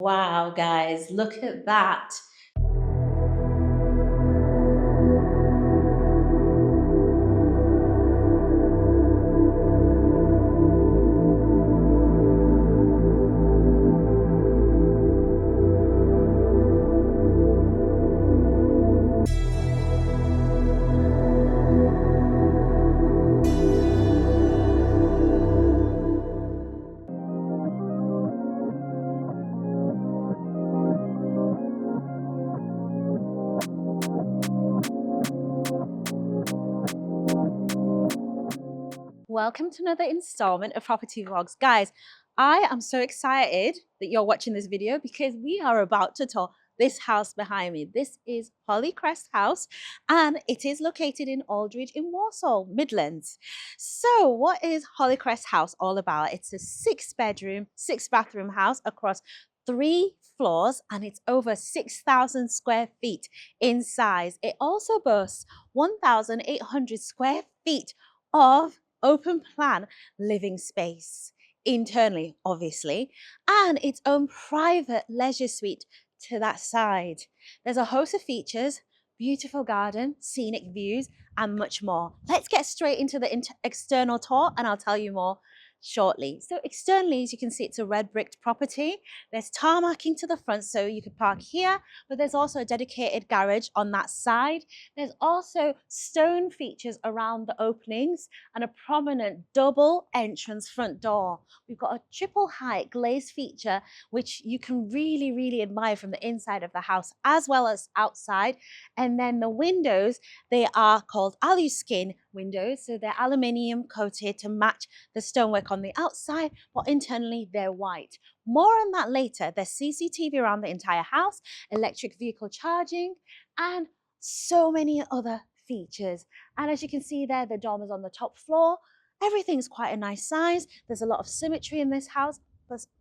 Wow, guys, look at that. Welcome to another installment of Property Vlogs. Guys, I am so excited that you're watching this video because we are about to tour this house behind me. This is Hollycrest House and it is located in Aldridge in Walsall, Midlands. So what is Hollycrest House all about? It's a 6-bedroom, 6-bathroom house across 3 floors and it's over 6,000 square feet in size. It also boasts 1,800 square feet of open plan living space internally, obviously, and its own private leisure suite to that side. There's a host of features, beautiful garden, scenic views, and much more. Let's get straight into the external tour and I'll tell you more shortly. So externally, as you can see, it's a red bricked property. There's tarmacking to the front, so you could park here, but there's also a dedicated garage on that side. There's also stone features around the openings and a prominent double entrance front door. We've got a triple height glazed feature, which you can really admire from the inside of the house as well as outside. And then the windows, they are called alu skin windows, so they're aluminium coated to match the stonework on the outside, but internally they're white. More on that later. There's CCTV around the entire house, electric vehicle charging, and so many other features. And as you can see there, the dorm is on the top floor. Everything's quite a nice size. There's a lot of symmetry in this house,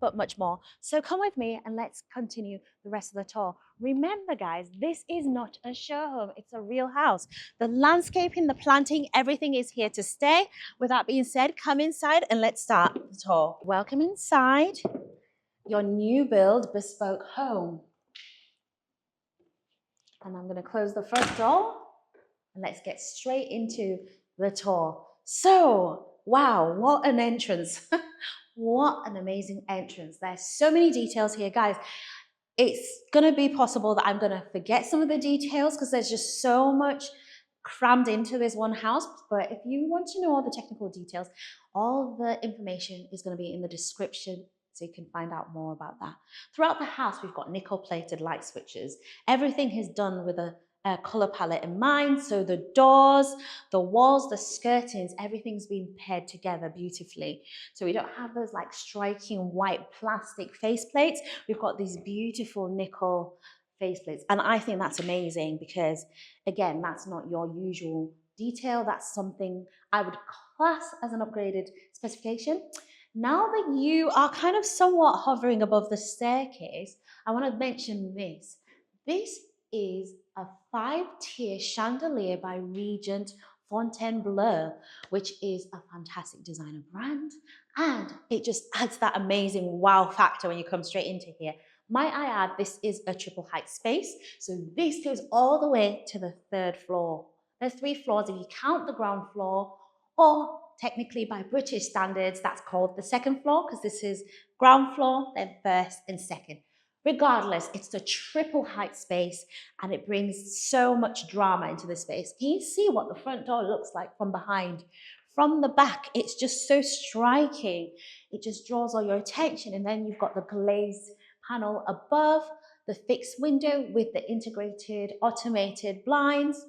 but much more. So come with me and let's continue the rest of the tour. Remember, guys, this is not a show home. It's a real house. The landscaping, the planting, everything is here to stay. With that being said, come inside and let's start the tour. Welcome inside your new build bespoke home. And I'm going to close the front door and let's get straight into the tour. So, wow, what an entrance. What an amazing entrance. There's so many details here, guys. It's going to be possible that I'm going to forget some of the details because there's just so much crammed into this one house. But if you want to know all the technical details, all the information is going to be in the description, so you can find out more about that. Throughout the house, we've got nickel-plated light switches. Everything is done with a color palette in mind. So the doors, the walls, the skirtings, everything's been paired together beautifully. So we don't have those like striking white plastic faceplates. We've got these beautiful nickel faceplates. And I think that's amazing because, again, that's not your usual detail. That's something I would class as an upgraded specification. Now that you are kind of somewhat hovering above the staircase, I want to mention this. This is a 5-tier chandelier by Regent Fontainebleau, which is a fantastic designer brand. And it just adds that amazing wow factor when you come straight into here. Might I add, this is a triple height space. So this goes all the way to the 3rd floor. There's 3 floors if you count the ground floor, or technically by British standards, that's called the 2nd floor because this is ground floor, then 1st and 2nd. Regardless, it's a triple height space and it brings so much drama into the space. Can you see what the front door looks like from behind? From the back, it's just so striking. It just draws all your attention. And then you've got the glazed panel above, the fixed window with the integrated automated blinds.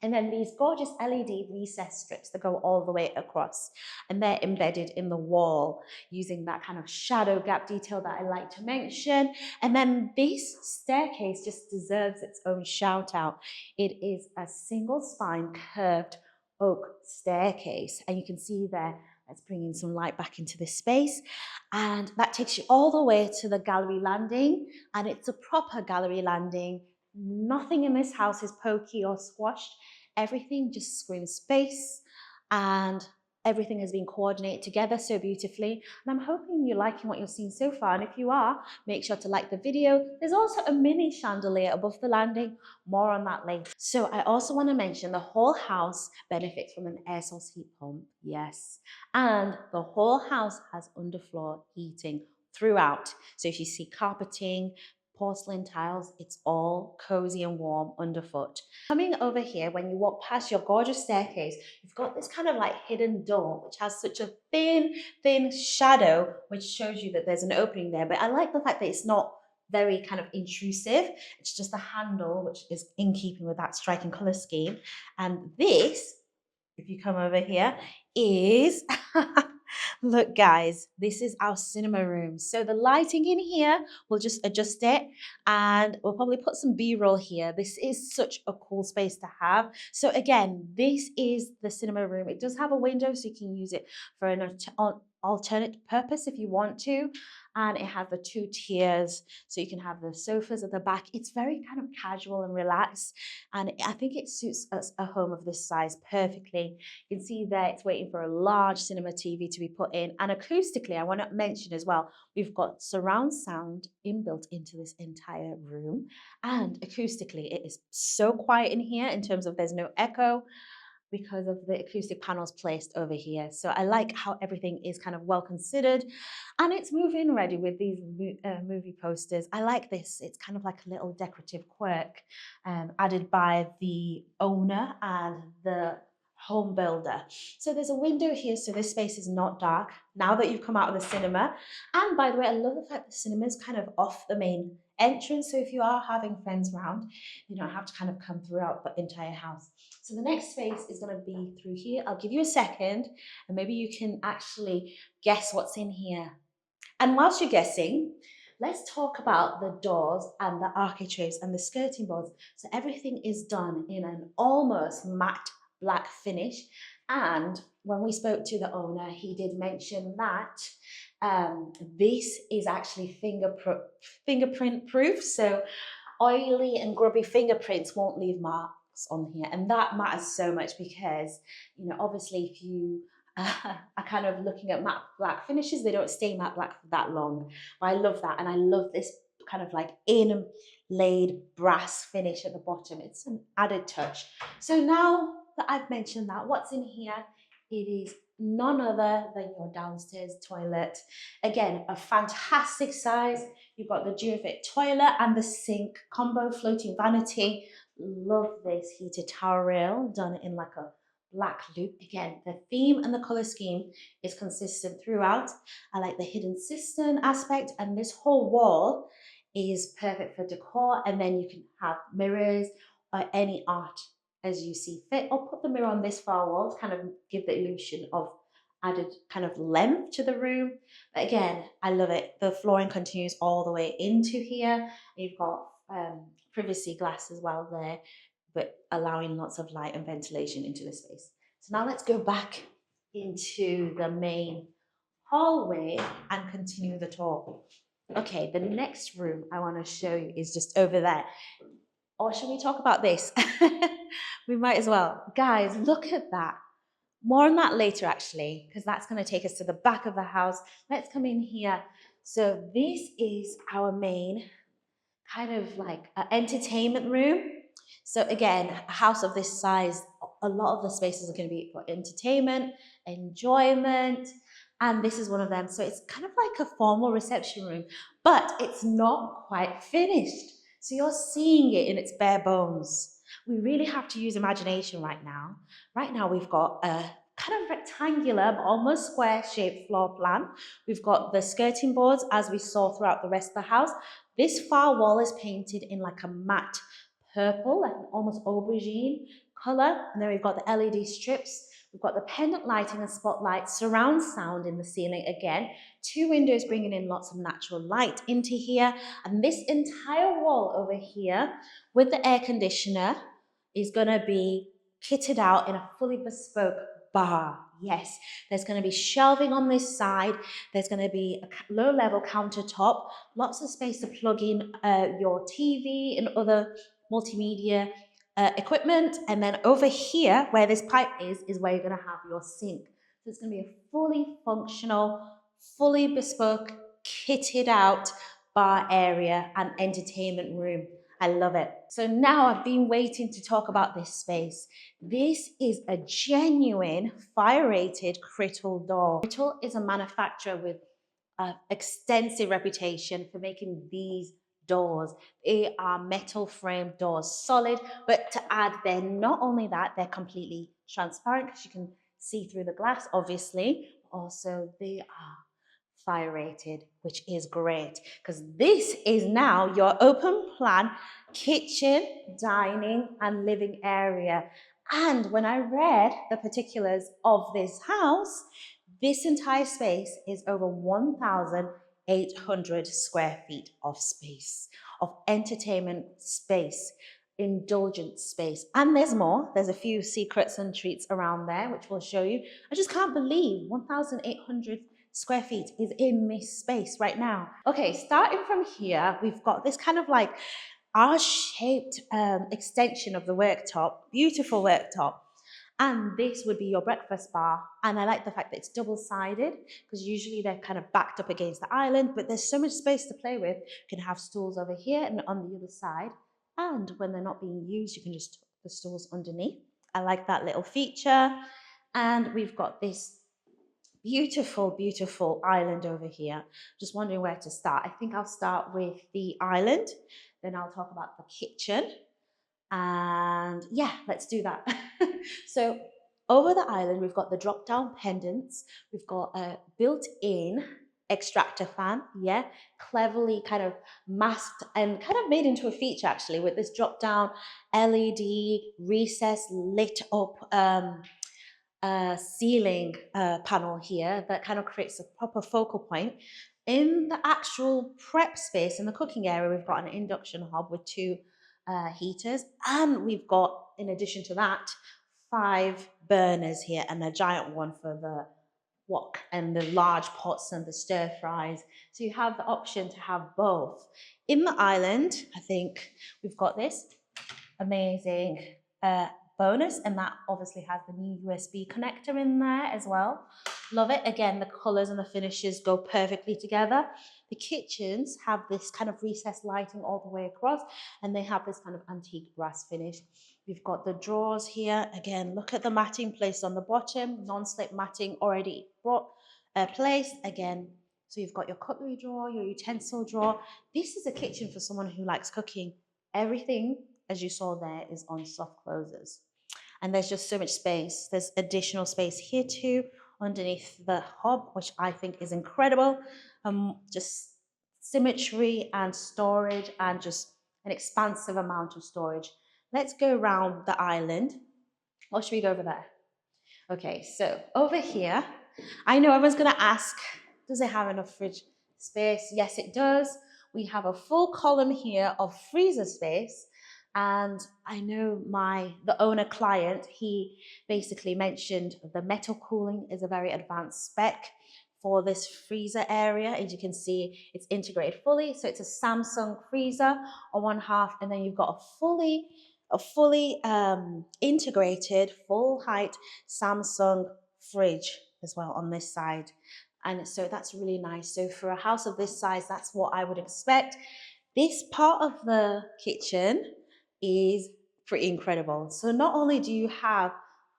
And then these gorgeous LED recess strips that go all the way across, and they're embedded in the wall using that kind of shadow gap detail that I like to mention. And then this staircase just deserves its own shout out. It is a single spine curved oak staircase, and you can see there, let's bring in some light back into this space, and that takes you all the way to the gallery landing, and it's a proper gallery landing. Nothing in this house is pokey or squashed. Everything just screams space and Everything has been coordinated together so beautifully, and I'm hoping you're liking what you're seeing so far. And if you are, make sure to like the video. There's also a mini chandelier above the landing. More on that later. So I also want to mention the whole house benefits from an air source heat pump. Yes, and the whole house has underfloor heating throughout. So if you see carpeting, porcelain tiles, it's all cozy and warm underfoot. Coming over here, when you walk past your gorgeous staircase, you've got this kind of like hidden door, which has such a thin shadow, which shows you that there's an opening there. But I like the fact that it's not very kind of intrusive. It's just a handle, which is in keeping with that striking color scheme. And this, if you come over here, is look guys, this is our cinema room. So the lighting in here, we'll just adjust it, and we'll probably put some b-roll here. This is such a cool space to have. So again, this is the cinema room. It does have a window, so you can use it for an alternate purpose if you want to. And it has the 2 tiers, so you can have the sofas at the back. It's very kind of casual and relaxed, and I think it suits us a home of this size perfectly. You can see there it's waiting for a large cinema TV to be put in. And acoustically, I want to mention as well, we've got surround sound inbuilt into this entire room. And acoustically, it is so quiet in here in terms of there's no echo, because of the acoustic panels placed over here. So I like how everything is kind of well considered, and it's move-in ready with these movie posters. I like this. It's kind of like a little decorative quirk added by the owner and the home builder. So there's a window here, so this space is not dark now that you've come out of the cinema. And by the way, I love the fact the cinema is kind of off the main entrance, so if you are having friends around, you don't have to kind of come throughout the entire house. So the next space is going to be through here. I'll give you a second, and maybe you can actually guess what's in here. And whilst you're guessing, let's talk about the doors and the architraves and the skirting boards. So everything is done in an almost matte black finish. And when we spoke to the owner, he did mention that this is actually fingerprint proof. So oily and grubby fingerprints won't leave marks on here. And that matters so much because, you know, obviously if you are kind of looking at matte black finishes, they don't stay matte black for that long. But I love that. And I love this kind of like inlaid brass finish at the bottom. It's an added touch. So now that I've mentioned that, what's in here? It is none other than your downstairs toilet. Again, a fantastic size. You've got the Duofit toilet and the sink combo floating vanity. Love this heated towel rail done in like a black loop. Again, the theme and the color scheme is consistent throughout. I like the hidden cistern aspect, and this whole wall is perfect for decor. And then you can have mirrors or any art as you see fit, or put the mirror on this far wall to kind of give the illusion of added kind of length to the room. But again, I love it. The flooring continues all the way into here. You've got privacy glass as well there, but allowing lots of light and ventilation into the space. So now let's go back into the main hallway and continue the tour. Okay, the next room I want to show you is just over there. Or should we talk about this? We might as well. Guys, look at that. More on that later, actually, because that's going to take us to the back of the house. Let's come in here. So this is our main kind of like entertainment room. So again, a house of this size, a lot of the spaces are going to be for entertainment, enjoyment, and this is one of them. So it's kind of like a formal reception room, but it's not quite finished. So you're seeing it in its bare bones. We really have to use imagination right now. Right now we've got a kind of rectangular but almost square shaped floor plan. We've got the skirting boards as we saw throughout the rest of the house. This far wall is painted in like a matte purple, like an almost aubergine color. And then we've got the LED strips. We've got the pendant lighting and spotlight, surround sound in the ceiling again. 2 windows bringing in lots of natural light into here. And this entire wall over here with the air conditioner is going to be kitted out in a fully bespoke bar. Yes, there's going to be shelving on this side. There's going to be a low-level countertop, lots of space to plug in your TV and other multimedia equipment. And then over here, where this pipe is where you're going to have your sink. So it's going to be a fully functional, fully bespoke, kitted out bar area and entertainment room. I love it. So now I've been waiting to talk about this space. This is a genuine fire-rated Crittall door. Crittall is a manufacturer with an extensive reputation for making these doors. They are metal frame doors, solid, but to add, they're not only that, they're completely transparent because you can see through the glass, obviously. Also, they are fire rated, which is great because this is now your open plan kitchen, dining, and living area. And when I read the particulars of this house, this entire space is over 1,800 square feet of space, of entertainment space, indulgent space. And there's more. There's a few secrets and treats around there, which we'll show you. I just can't believe 1,800 square feet is in this space right now. Okay, starting from here, we've got this kind of like R-shaped extension of the worktop, beautiful worktop. And this would be your breakfast bar. And I like the fact that it's double-sided because usually they're kind of backed up against the island, but there's so much space to play with. You can have stools over here and on the other side. And when they're not being used, you can just tuck the stools underneath. I like that little feature. And we've got this beautiful, beautiful island over here. Just wondering where to start. I think I'll start with the island. Then I'll talk about the kitchen. And yeah, let's do that. So over the island, we've got the drop-down pendants. We've got a built-in extractor fan, yeah, cleverly kind of masked and kind of made into a feature actually with this drop-down LED recess lit up ceiling panel here that kind of creates a proper focal point. In the actual prep space, in the cooking area, we've got an induction hob with two heaters, and we've got, in addition to that, 5 burners here and a giant one for the wok and the large pots and the stir fries. So you have the option to have both. In the island, I think we've got this amazing bonus, and that obviously has the new USB connector in there as well. Love it. Again, the colors and the finishes go perfectly together. The kitchens have this kind of recessed lighting all the way across, and they have this kind of antique brass finish. We've got the drawers here. Again, look at the matting placed on the bottom, non-slip matting already placed. Again, so you've got your cutlery drawer, your utensil drawer. This is a kitchen for someone who likes cooking. Everything, as you saw there, is on soft closers. And there's just so much space. There's additional space here too, underneath the hob, which I think is incredible. Just symmetry and storage and just an expansive amount of storage. Let's go around the island. Or should we go over there? Okay, so over here, I know everyone's gonna ask, does it have enough fridge space? Yes, it does. We have a full column here of freezer space. And I know the owner client, he basically mentioned the metal cooling is a very advanced spec for this freezer area. As you can see, it's integrated fully. So it's a Samsung freezer on one half, and then you've got a fully integrated full height Samsung fridge as well on this side. And so that's really nice. So for a house of this size, that's what I would expect. This part of the kitchen is pretty incredible. So not only do you have,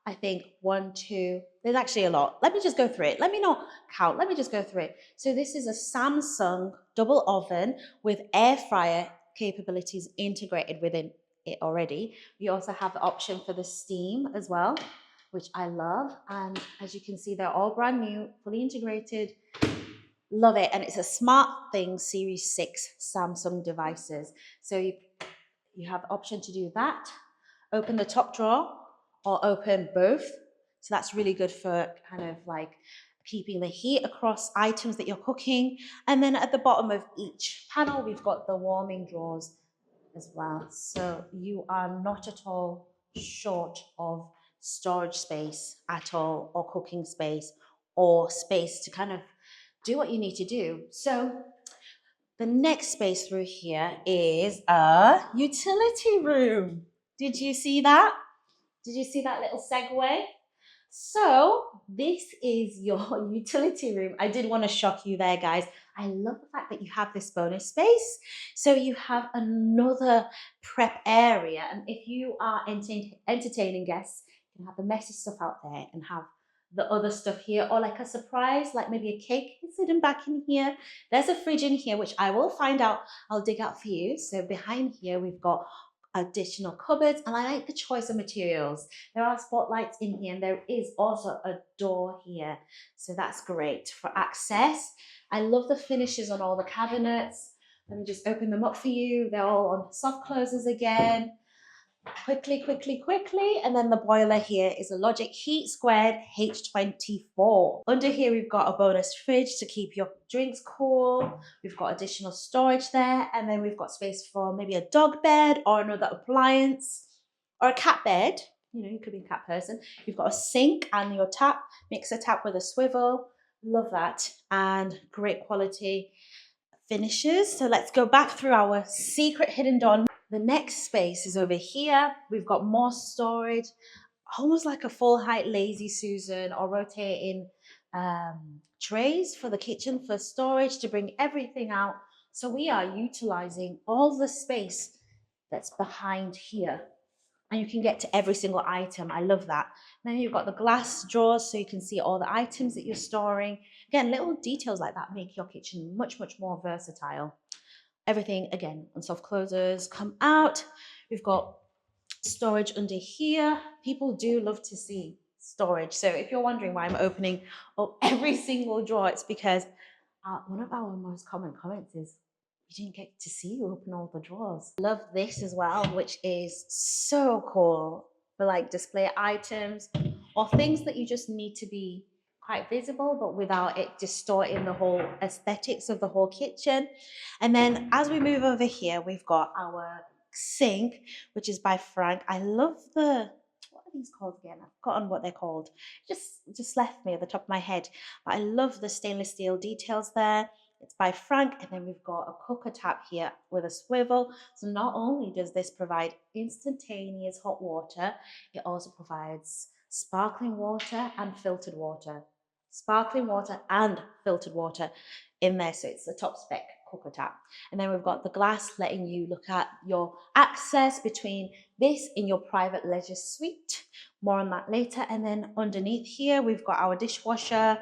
I think, 1, 2, there's actually a lot. Let me just go through it. Let me not count. Let me just go through it. So this is a Samsung double oven with air fryer capabilities integrated within it already. We also have the option for the steam as well, which I love. And as you can see, they're all brand new, fully integrated. Love it. And it's a SmartThings Series 6 Samsung devices. So you have the option to do that. Open the top drawer or open both. So that's really good for kind of like keeping the heat across items that you're cooking. And then at the bottom of each panel, we've got the warming drawers as well. So you are not at all short of storage space at all, or cooking space, or space to kind of do what you need to do. So the next space through here is a utility room. Did you see that? Did you see that little segue? So this is your utility room. I did want to shock you there, guys. I love the fact that you have this bonus space. So you have another prep area. And if you are entertaining guests, you can have the messy stuff out there and have the other stuff here, or like a surprise, like maybe a cake hidden back in here. There's a fridge in here, which I will find out. I'll dig out for you. So behind here, we've got additional cupboards, and I like the choice of materials. There are spotlights in here, and there is also a door here, so that's great for access. I love the finishes on all the cabinets. Let me just open them up for you. They're all on soft closers again. Quickly, and then the boiler here is a Logic Heat Squared H24. Under here we've got a bonus fridge to keep your drinks cool. We've got additional storage there, and then we've got space for maybe a dog bed or another appliance or a cat bed. You know, you could be a cat person. You've got a sink and your tap, mixer tap with a swivel. Love that, and great quality finishes. So let's go back through our secret hidden door. The next space is over here. We've got more storage, almost like a full height lazy Susan or rotating trays for the kitchen for storage to bring everything out. So we are utilizing all the space that's behind here, and you can get to every single item. I love that. Then you've got the glass drawers so you can see all the items that you're storing. Again, little details like that make your kitchen much more versatile. Everything again on soft closers come out. We've got storage under here. People do love to see storage. So if you're wondering why I'm opening up every single drawer, it's because one of our most common comments is you didn't get to see you open all the drawers. Love this as well, which is so cool for like display items or things that you just need to be quite visible, but without it distorting the whole aesthetics of the whole kitchen. And then as we move over here, we've got our sink, which is by Frank. I love what are these called again? I've forgotten what they're called. Just left me at the top of my head. But I love the stainless steel details there. It's by Frank, and then we've got a cooker tap here with a swivel. So not only does this provide instantaneous hot water, it also provides sparkling water and filtered water. Sparkling water and filtered water in there, so it's the top spec cooker tap. And then we've got the glass letting you look at your access between this in your private leisure suite. More on that later. And then underneath here we've got our dishwasher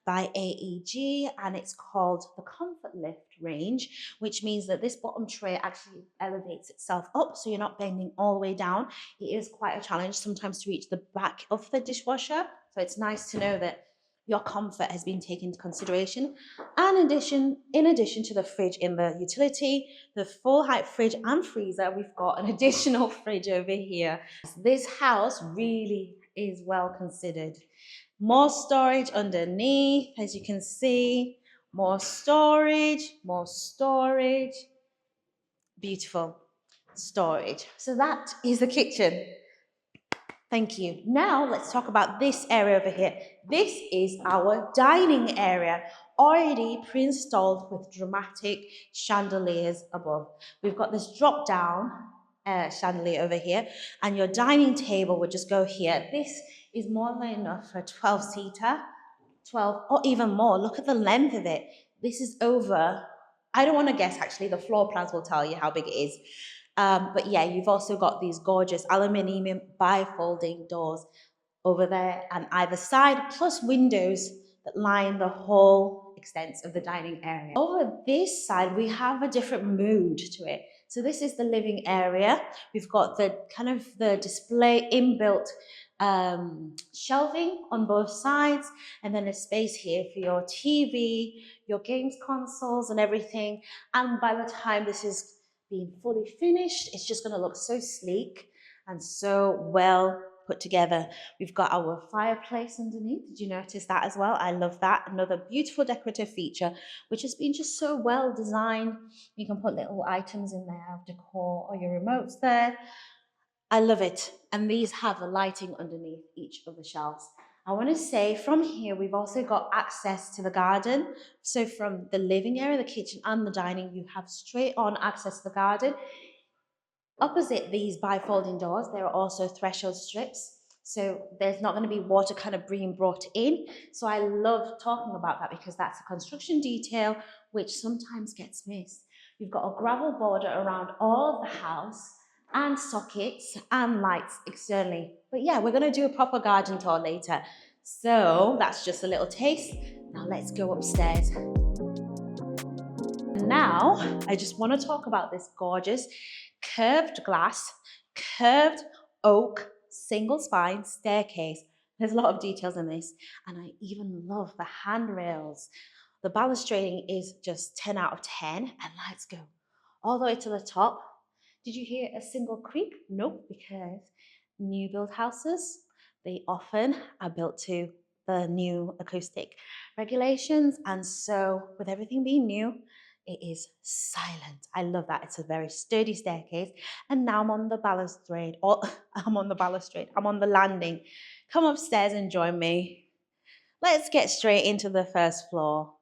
by AEG, and it's called the Comfort Lift range, which means that this bottom tray actually elevates itself up, so you're not bending all the way down. It is quite a challenge sometimes to reach the back of the dishwasher, so it's nice to know that your comfort has been taken into consideration. And in addition to the fridge in the utility, the full height fridge and freezer, we've got an additional fridge over here. This house really is well considered. More storage underneath, as you can see. More storage, beautiful storage. So that is the kitchen. Thank you. Now let's talk about this area over here. This is our dining area, already pre-installed with dramatic chandeliers above. We've got this drop-down chandelier over here, and your dining table would just go here. This is more than enough for a 12-seater, 12 or even more. Look at the length of it. This is over, I don't want to guess actually, the floor plans will tell you how big it is. But yeah, you've also got these gorgeous aluminium bifolding doors over there and either side, plus windows that line the whole extent of the dining area. Over this side, we have a different mood to it. So this is the living area. We've got the kind of the display inbuilt shelving on both sides, and then a space here for your TV, your games consoles and everything. And by the time this is being fully finished, it's just going to look so sleek and so well put together. We've got our fireplace underneath. Did you notice that as well? I love that. Another beautiful decorative feature, which has been just so well designed. You can put little items in there of decor or your remotes there. I love it. And these have the lighting underneath each of the shelves. I want to say from here, we've also got access to the garden. So from the living area, the kitchen and the dining, you have straight on access to the garden. Opposite these bifolding doors, there are also threshold strips. So there's not going to be water kind of being brought in. So I love talking about that because that's a construction detail which sometimes gets missed. You've got a gravel border around all of the house and sockets and lights externally. But yeah, we're going to do a proper garden tour later. So that's just a little taste. Now let's go upstairs. Now, I just want to talk about this gorgeous curved glass, curved oak, single spine staircase. There's a lot of details in this, and I even love the handrails. The balustrading is just 10 out of 10, and let's go all the way to the top. Did you hear a single creak? Nope, because new build houses, they often are built to the new acoustic regulations, and so with everything being new, it is silent. I love that. It's a very sturdy staircase. And now I'm on the balustrade. Or I'm on the balustrade. I'm on the landing. Come upstairs and join me. Let's get straight into the first floor.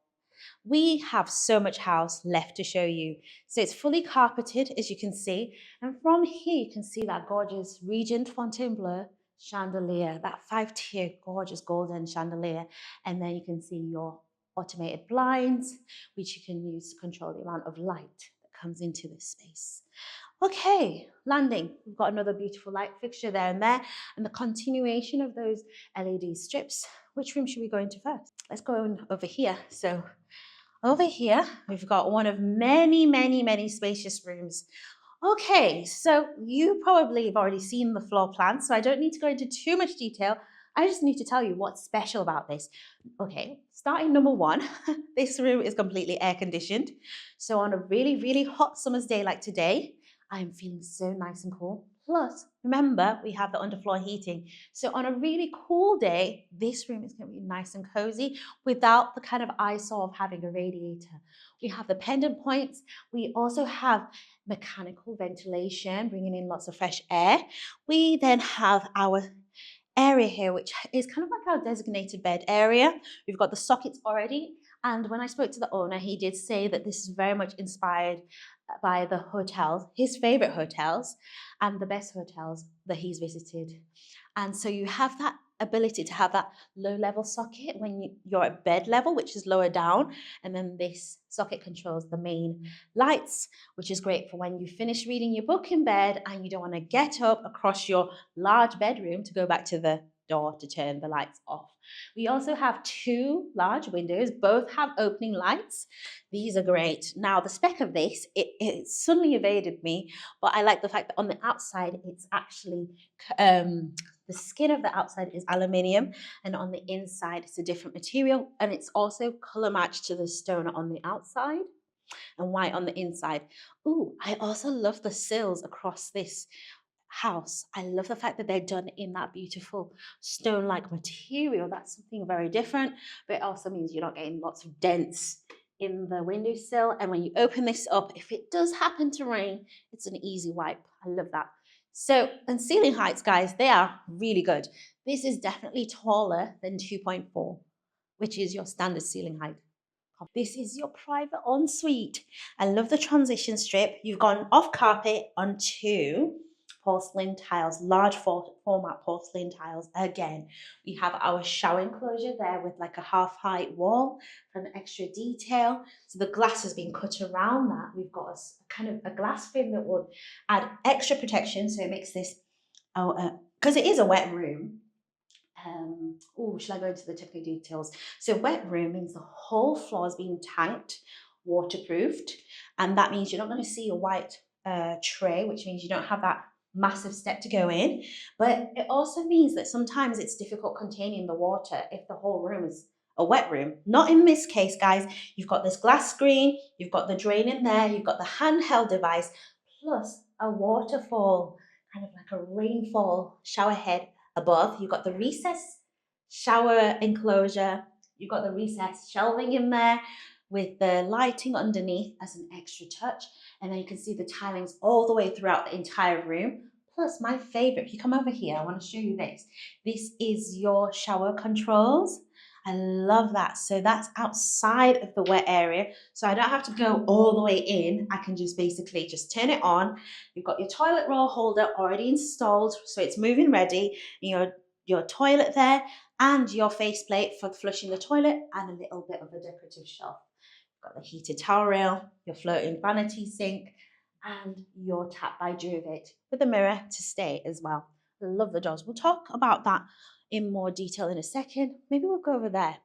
We have so much house left to show you. So it's fully carpeted, as you can see. And from here, you can see that gorgeous Regent Fontainebleau chandelier, that 5-tier gorgeous golden chandelier. And then you can see your automated blinds, which you can use to control the amount of light that comes into this space. Okay, landing. We've got another beautiful light fixture there and there, and the continuation of those LED strips. Which room should we go into first? Let's go over here. So over here, we've got one of many, many, many spacious rooms. Okay, so you probably have already seen the floor plan, so I don't need to go into too much detail. I just need to tell you what's special about this. Okay, starting number one, this room is completely air conditioned. So on a really, really hot summer's day like today, I'm feeling so nice and cool. Plus, remember, we have the underfloor heating. So on a really cool day, this room is going to be nice and cozy without the kind of eyesore of having a radiator. We have the pendant points. We also have mechanical ventilation, bringing in lots of fresh air. We then have our area here, which is kind of like our designated bed area. We've got the sockets already. And when I spoke to the owner, he did say that this is very much inspired by the hotels, his favorite hotels, and the best hotels that he's visited. And so you have that ability to have that low level socket when you're at bed level, which is lower down. And then this socket controls the main lights, which is great for when you finish reading your book in bed and you don't want to get up across your large bedroom to go back to the door to turn the lights off. We also have 2 large windows, both have opening lights. These are great. Now, the spec of this, it suddenly evaded me, but I like the fact that on the outside, it's actually, the skin of the outside is aluminium, and on the inside, it's a different material, and it's also color matched to the stone on the outside and white on the inside. Ooh, I also love the sills across this house. I love the fact that they're done in that beautiful stone-like material. That's something very different, but it also means you're not getting lots of dents in the windowsill. And when you open this up, if it does happen to rain, it's an easy wipe. I love that. So, and ceiling heights, guys, they are really good. This is definitely taller than 2.4, which is your standard ceiling height. This is your private ensuite. I love the transition strip. You've gone off carpet onto porcelain tiles, large format porcelain tiles. Again, we have our shower enclosure there with like a half height wall for an extra detail. So the glass has been cut around that. We've got a kind of a glass frame that will add extra protection. So it makes this, because it is a wet room. Shall I go into the technical details? So wet room means the whole floor is being tanked, waterproofed, and that means you're not going to see a white tray, which means you don't have that massive step to go in. But it also means that sometimes it's difficult containing the water if the whole room is a wet room. Not in this case, guys. You've got this glass screen, you've got the drain in there, you've got the handheld device, plus a waterfall, kind of like a rainfall shower head above. You've got the recessed shower enclosure, you've got the recessed shelving in there with the lighting underneath as an extra touch. And then you can see the tilings all the way throughout the entire room. Plus, my favorite, if you come over here, I want to show you this. This is your shower controls. I love that. So that's outside of the wet area. So I don't have to go all the way in. I can just basically just turn it on. You've got your toilet roll holder already installed. So it's moving ready. And your your toilet there, and your faceplate for flushing the toilet, and a little bit of a decorative shelf. Got the heated towel rail, your floating vanity sink, and your tap by Duvet with a mirror to stay as well. I love the doors. We'll talk about that in more detail in a second. Maybe we'll go over there.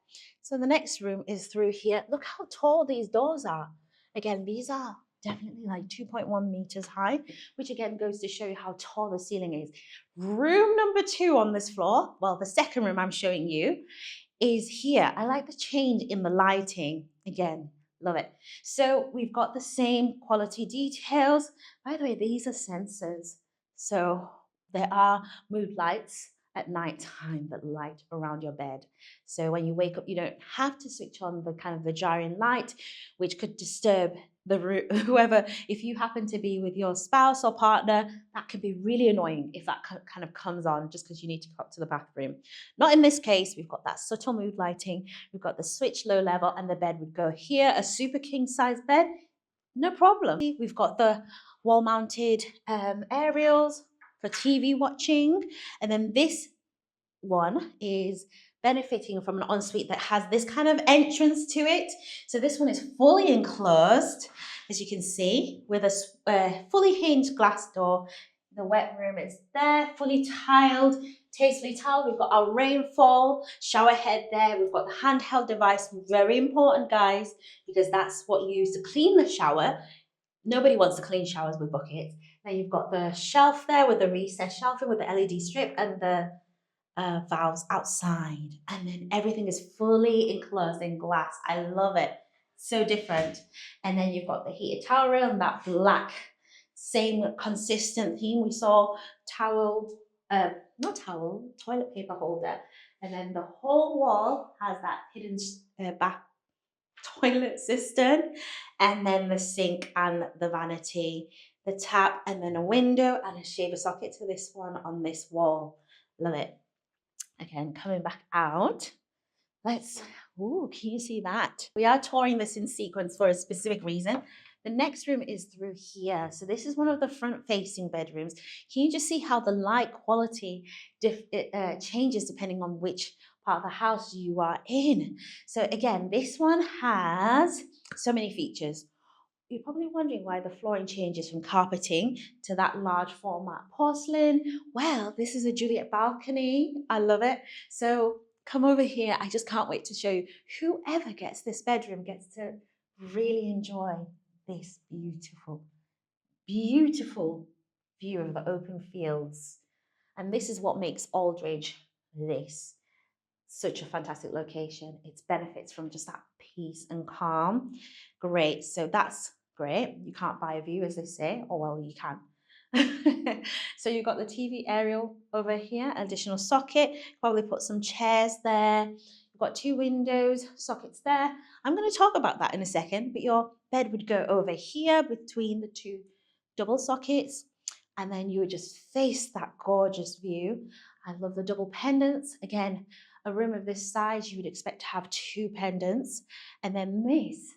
So the next room is through here. Look how tall these doors are. Again, these are definitely like 2.1 meters high, which again goes to show you how tall the ceiling is. Room number 2 on this floor, well, the second room I'm showing you, is here. I like the change in the lighting. Again, love it. So we've got the same quality details. By the way, these are sensors. So there are mood lights at night time that light around your bed. So when you wake up, you don't have to switch on the kind of the jarring light, which could disturb the whoever. If you happen to be with your spouse or partner, that could be really annoying if that kind of comes on just because you need to go up to the bathroom. Not in this case. We've got that subtle mood lighting. We've got the switch low level, and the bed would go here. A super king size bed, no problem. We've got the wall mounted aerials for TV watching, and then this one is benefiting from an ensuite that has this kind of entrance to it. So this one is fully enclosed, as you can see, with a fully hinged glass door. The wet room is there, fully tiled, tastefully tiled. We've got our rainfall shower head there. We've got the handheld device, very important, guys, because that's what you use to clean the shower. Nobody wants to clean showers with buckets. Then you've got the shelf there with the recessed shelving with the LED strip and the valves outside, and then everything is fully enclosed in glass. I love it, so different. And then you've got the heated towel rail and that black, same consistent theme. We saw toilet paper holder, and then the whole wall has that hidden bath toilet cistern, and then the sink and the vanity, the tap, and then a window and a shaver socket to this one on this wall. Love it. Again, coming back out, can you see that? We are touring this in sequence for a specific reason. The next room is through here. So this is one of the front-facing bedrooms. Can you just see how the light quality changes depending on which part of the house you are in? So again, this one has so many features. You're probably wondering why the flooring changes from carpeting to that large format porcelain. Well, this is a Juliet balcony. I love it. So come over here. I just can't wait to show you. Whoever gets this bedroom gets to really enjoy this beautiful, beautiful view of the open fields. And this is what makes Aldridge such a fantastic location. It benefits from just that peace and calm. Great. So that's great. You can't buy a view, as they say. Oh, well, you can. So you've got the TV aerial over here, additional socket, probably put some chairs there. You've got 2 windows, sockets there. I'm going to talk about that in a second, but your bed would go over here between the 2 double sockets, and then you would just face that gorgeous view. I love the double pendants. Again, a room of this size, you would expect to have 2 pendants. And then this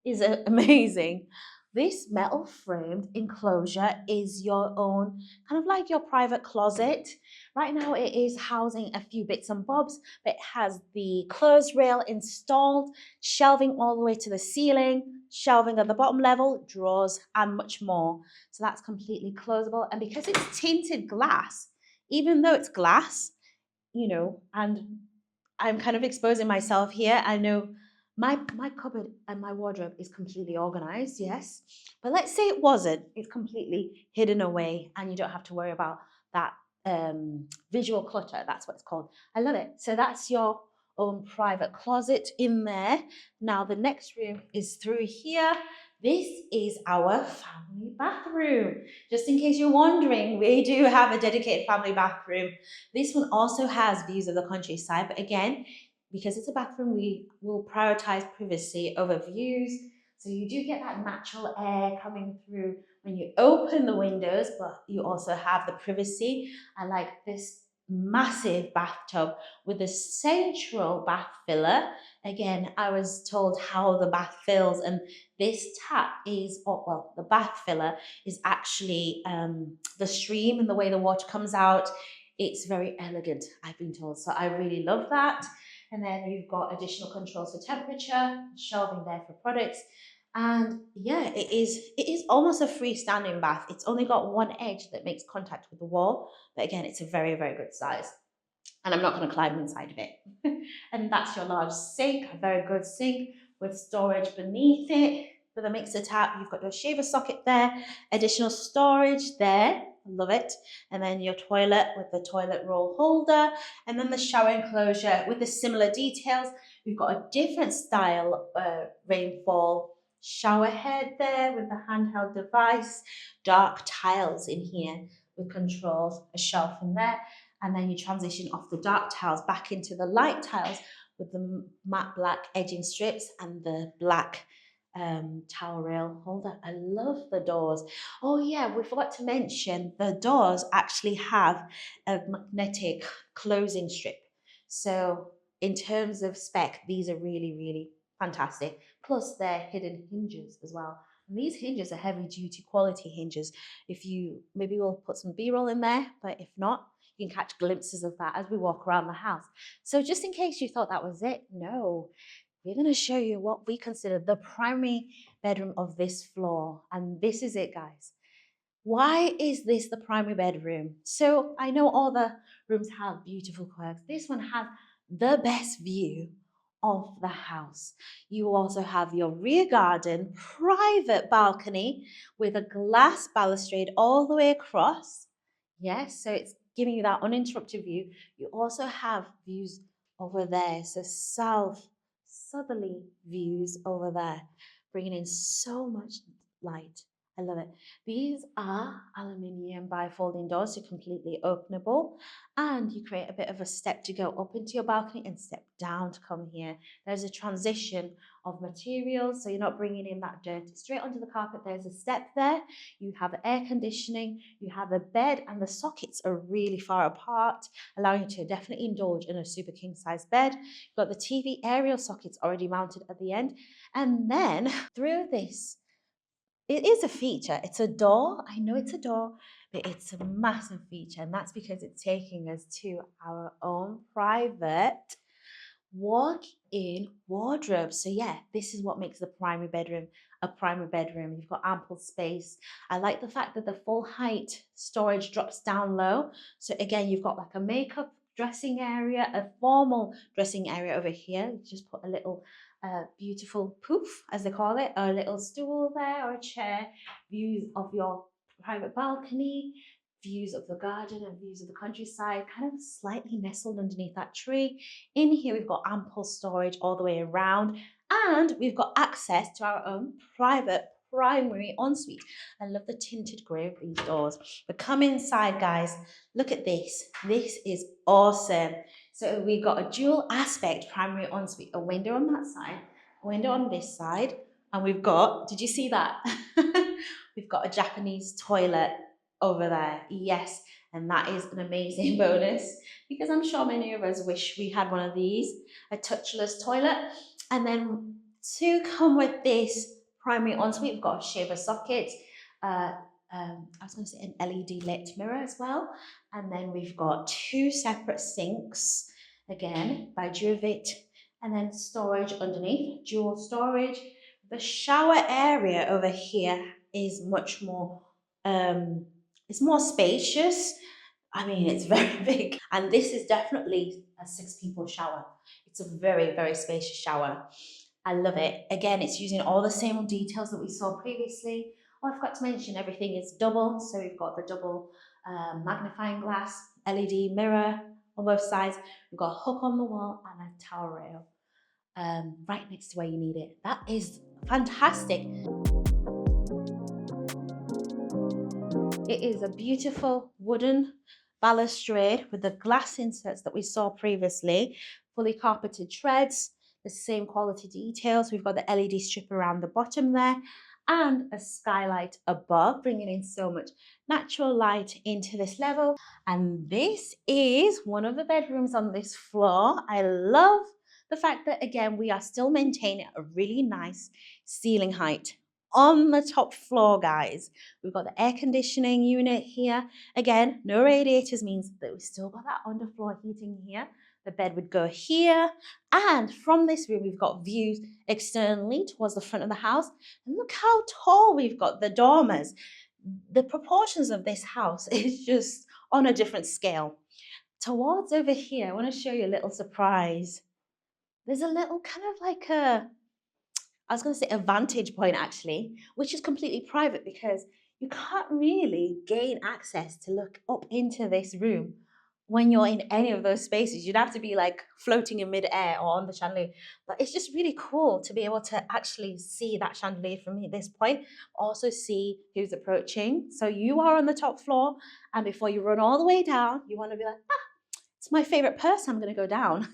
is amazing. This metal framed enclosure is your own, kind of like your private closet. Right now it is housing a few bits and bobs, but it has the clothes rail installed, shelving all the way to the ceiling, shelving at the bottom level, drawers, and much more. So that's completely closable. And because it's tinted glass, even though it's glass, and I'm kind of exposing myself here. I know my cupboard and my wardrobe is completely organized, yes. But let's say it wasn't. It's completely hidden away and you don't have to worry about that visual clutter. That's what it's called. I love it. So that's your own private closet in there. Now the next room is through here. This is our family bathroom. Just in case you're wondering, we do have a dedicated family bathroom. This one also has views of the countryside, but again, because it's a bathroom, we will prioritize privacy over views. So you do get that natural air coming through when you open the windows, but you also have the privacy. I like this massive bathtub with a central bath filler. Again, I was told how the bath fills, and this tap is, the bath filler is actually the stream and the way the water comes out. it's very elegant, I've been told. So I really love that. And then you've got additional controls for temperature, shelving there for products. And yeah, it is almost a freestanding bath. It's only got one edge that makes contact with the wall. But again, it's a very, very good size. And I'm not going to climb inside of it. And that's your large sink, a very good sink with storage beneath it. With a mixer tap, you've got your shaver socket there, additional storage there, I love it. And then your toilet with the toilet roll holder, and then the shower enclosure with the similar details. We've got a different style rainfall shower head there with the handheld device, dark tiles in here with controls, a shelf in there, and then you transition off the dark tiles back into the light tiles with the matte black edging strips and the black towel rail holder. I love the doors. Oh yeah, we forgot to mention the doors actually have a magnetic closing strip. So in terms of spec, these are really, really fantastic. Plus they're hidden hinges as well. And these hinges are heavy duty quality hinges. If you, maybe we'll put some B-roll in there, but if not, you can catch glimpses of that as we walk around the house. So just in case you thought that was it, no, we're going to show you what we consider the primary bedroom of this floor. And this is it, guys. Why is this the primary bedroom? So I know all the rooms have beautiful quirks. This one has the best view of the house. You also have your rear garden, private balcony with a glass balustrade all the way across. Yes, so it's giving you that uninterrupted view. You also have views over there, so southerly views over there, bringing in so much light. I love it. These are aluminium bifolding doors, so completely openable, and you create a bit of a step to go up into your balcony and step down to come here. There's a transition of materials, so you're not bringing in that dirt straight onto the carpet. There's a step there. You have air conditioning, you have a bed, and the sockets are really far apart, allowing you to definitely indulge in a super king size bed. You've got the TV aerial sockets already mounted at the end, and then through this, it is a feature. It's a door. I know it's a door, but it's a massive feature. And that's because it's taking us to our own private walk-in wardrobe. So yeah, this is what makes the primary bedroom a primary bedroom. You've got ample space. I like the fact that the full height storage drops down low. So again, you've got like a makeup dressing area, a formal dressing area over here. You just put a little beautiful poof, as they call it, a little stool there or a chair, views of your private balcony, views of the garden and views of the countryside, kind of slightly nestled underneath that tree. In here, we've got ample storage all the way around, and we've got access to our own private primary ensuite. I love the tinted grey of these doors. But come inside, guys. Look at this. This is awesome. So we've got a dual aspect primary ensuite, a window on that side, a window on this side, and we've got, did you see that? We've got a Japanese toilet over there. Yes, and that is an amazing bonus because I'm sure many of us wish we had one of these, a touchless toilet. And then to come with this primary ensuite, we've got a shaver socket, I was going to say an LED lit mirror as well. And then we've got two separate sinks, again, by Duovit, and then storage underneath, dual storage. The shower area over here is much more, it's more spacious. I mean, it's very big. And this is definitely a 6 people shower. It's a very, very spacious shower. I love it. Again, it's using all the same details that we saw previously. Oh, I forgot to mention everything is double. So we've got the double magnifying glass, LED mirror on both sides. We've got a hook on the wall and a towel rail right next to where you need it. That is fantastic. It is a beautiful wooden balustrade with the glass inserts that we saw previously, fully carpeted treads, the same quality details. We've got the LED strip around the bottom there and a skylight above, bringing in so much natural light into this level. And this is one of the bedrooms on this floor. I love the fact that, again, we are still maintaining a really nice ceiling height on the top floor, guys. We've got the air conditioning unit here. Again, no radiators means that we've still got that underfloor heating here. The bed would go here. And from this room, we've got views externally towards the front of the house. And look how tall we've got the dormers. The proportions of this house is just on a different scale. Towards over here, I want to show you a little surprise. There's a little kind of like I was going to say a vantage point actually, which is completely private because you can't really gain access to look up into this room when you're in any of those spaces. You'd have to be like floating in midair or on the chandelier. But it's just really cool to be able to actually see that chandelier from this point, also see who's approaching. So you are on the top floor, and before you run all the way down, you want to be like, it's my favorite person, I'm going to go down.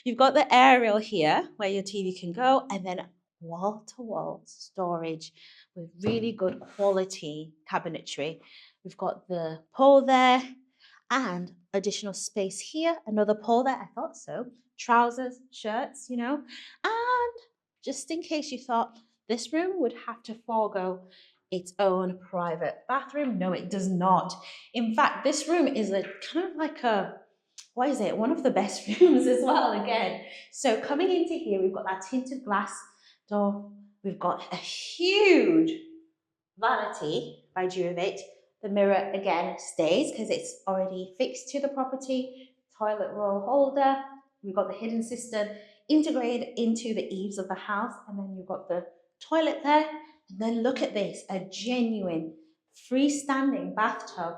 You've got the aerial here where your TV can go, and then wall-to-wall storage with really good quality cabinetry. We've got the pole there and additional space here, another pole there, I thought so. Trousers, shirts, you know. And just in case you thought this room would have to forego its own private bathroom, no, it does not. In fact, this room is a kind of like what is it? One of the best rooms as well, again. So coming into here, we've got that tinted glass door. We've got a huge vanity by Duvet. The mirror, again, stays because it's already fixed to the property. Toilet roll holder. We've got the hidden cistern integrated into the eaves of the house. And then you've got the toilet there. And then look at this, a genuine freestanding bathtub.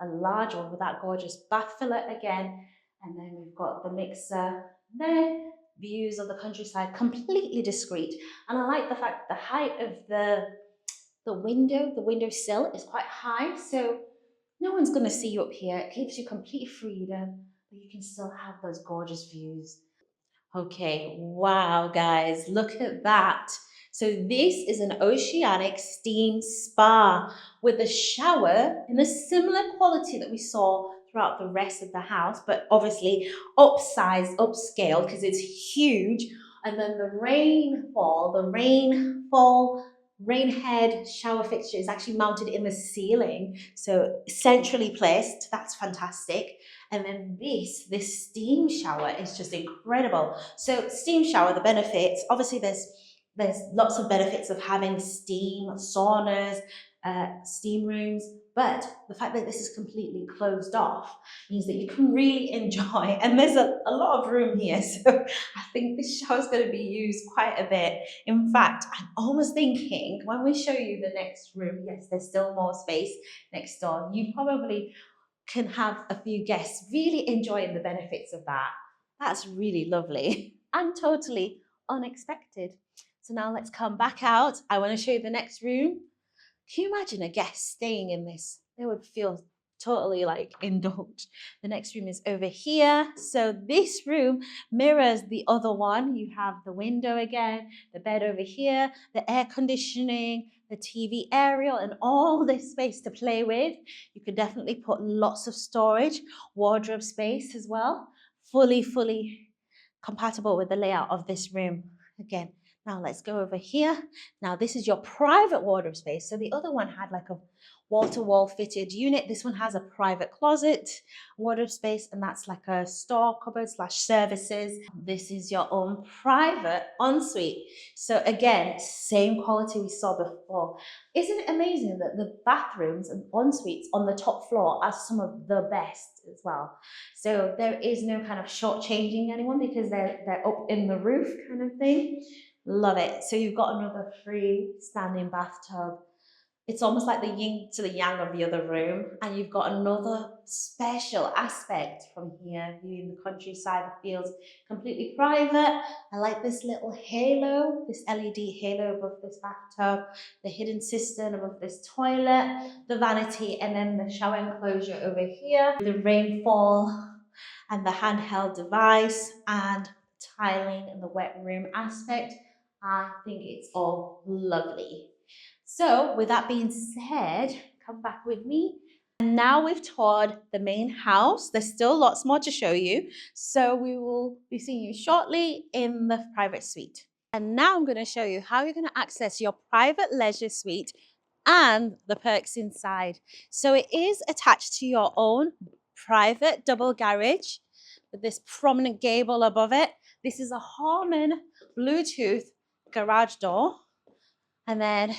A large one with that gorgeous bath filler again. And then we've got the mixer there, views of the countryside, completely discreet. And I like the fact that the height of the window sill is quite high, so no one's going to see you up here. It gives you complete freedom, but you can still have those gorgeous views. Okay, wow, guys, look at that. So this is an oceanic steam spa with a shower in a similar quality that we saw throughout the rest of the house, but obviously upsized, upscaled because it's huge. And then the rain head shower fixture is actually mounted in the ceiling, so centrally placed. That's fantastic. And then this steam shower is just incredible. So steam shower, the benefits, obviously there's lots of benefits of having steam, saunas, steam rooms, but the fact that this is completely closed off means that you can really enjoy, and there's a lot of room here, so I think this shower is going to be used quite a bit. In fact, I'm almost thinking when we show you the next room, yes, there's still more space next door, you probably can have a few guests really enjoying the benefits of that. That's really lovely and totally unexpected. So now let's come back out. I want to show you the next room. Can you imagine a guest staying in this? They would feel totally like indulged. The next room is over here. So this room mirrors the other one. You have the window again, the bed over here, the air conditioning, the TV aerial, and all this space to play with. You could definitely put lots of storage, wardrobe space as well. Fully compatible with the layout of this room. Again, now let's go over here. Now this is your private wardrobe space. So the other one had like a wall-to-wall fitted unit. This one has a private closet wardrobe space, and that's like a store cupboard / services. This is your own private ensuite. So again, same quality we saw before. Isn't it amazing that the bathrooms and ensuites on the top floor are some of the best as well? So there is no kind of shortchanging anyone because they're up in the roof kind of thing. Love it. So you've got another free standing bathtub. It's almost like the yin to the yang of the other room. And you've got another special aspect from here, viewing the countryside, the fields, completely private. I like this little halo, this LED halo above this bathtub, the hidden cistern above this toilet, the vanity, and then the shower enclosure over here, the rainfall and the handheld device and tiling and the wet room aspect. I think it's all lovely. So with that being said, come back with me. And now we've toured the main house. There's still lots more to show you. So we will be seeing you shortly in the private suite. And now I'm going to show you how you're going to access your private leisure suite and the perks inside. So it is attached to your own private double garage with this prominent gable above it. This is a Harman Bluetooth garage door. And then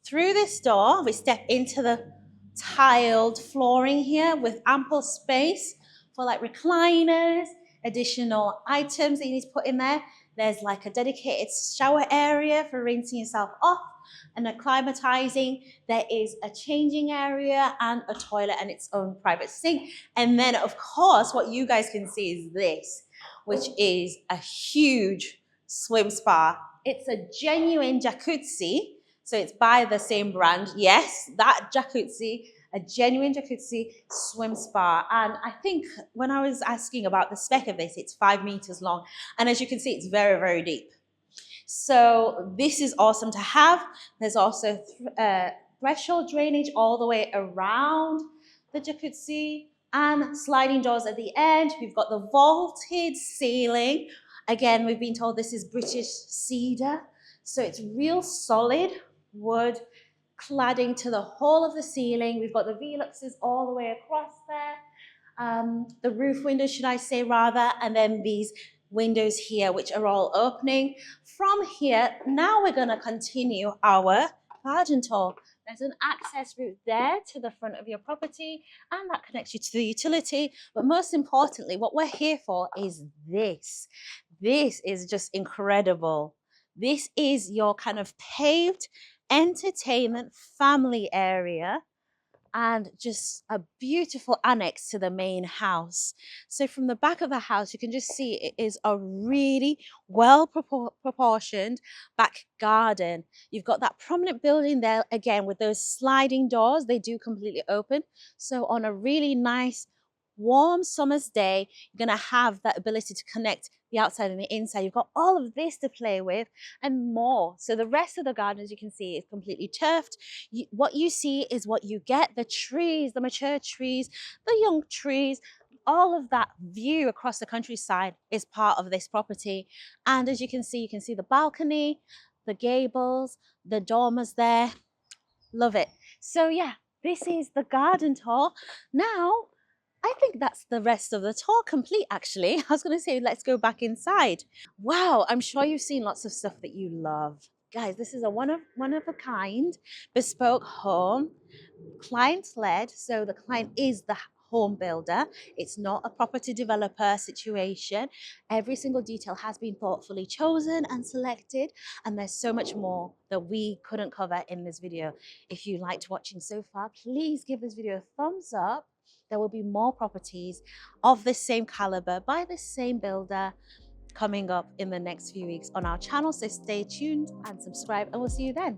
through this door, we step into the tiled flooring here with ample space for like recliners, additional items that you need to put in there. There's like a dedicated shower area for rinsing yourself off and acclimatizing. There is a changing area and a toilet and its own private sink. And then of course, what you guys can see is this, which is a huge swim spa. It's a genuine jacuzzi. So it's by the same brand. Yes, that jacuzzi, a genuine jacuzzi swim spa. And I think when I was asking about the spec of this, it's 5 meters long. And as you can see, it's very, very deep. So this is awesome to have. There's also threshold drainage all the way around the jacuzzi and sliding doors at the end. We've got the vaulted ceiling. Again, we've been told this is British cedar. So it's real solid wood cladding to the whole of the ceiling. We've got the Veluxes all the way across there. The roof windows, should I say rather, and then these windows here, which are all opening. From here, now we're going to continue our garden tour. There's an access route there to the front of your property, and that connects you to the utility. But most importantly, what we're here for is this. This is just incredible. This is your kind of paved entertainment family area and just a beautiful annex to the main house. So from the back of the house, you can just see it is a really well proportioned back garden. You've got that prominent building there, again, with those sliding doors. They do completely open. So on a really nice, warm summer's day, you're going to have that ability to connect the outside and the inside. You've got all of this to play with and more. So the rest of the garden, as you can see, is completely turfed. What you see is what you get. The trees, the mature trees, the young trees, all of that view across the countryside is part of this property. And as you can see the balcony, the gables, the dormers there. Love it. So yeah, this is the garden tour. Now, I think that's the rest of the tour complete, actually. I was going to say, let's go back inside. Wow, I'm sure you've seen lots of stuff that you love. Guys, this is a one of a kind bespoke home, client-led. So the client is the home builder. It's not a property developer situation. Every single detail has been thoughtfully chosen and selected, and there's so much more that we couldn't cover in this video. If you liked watching so far, please give this video a thumbs up. There will be more properties of the same caliber by the same builder coming up in the next few weeks on our channel. So stay tuned and subscribe, and we'll see you then.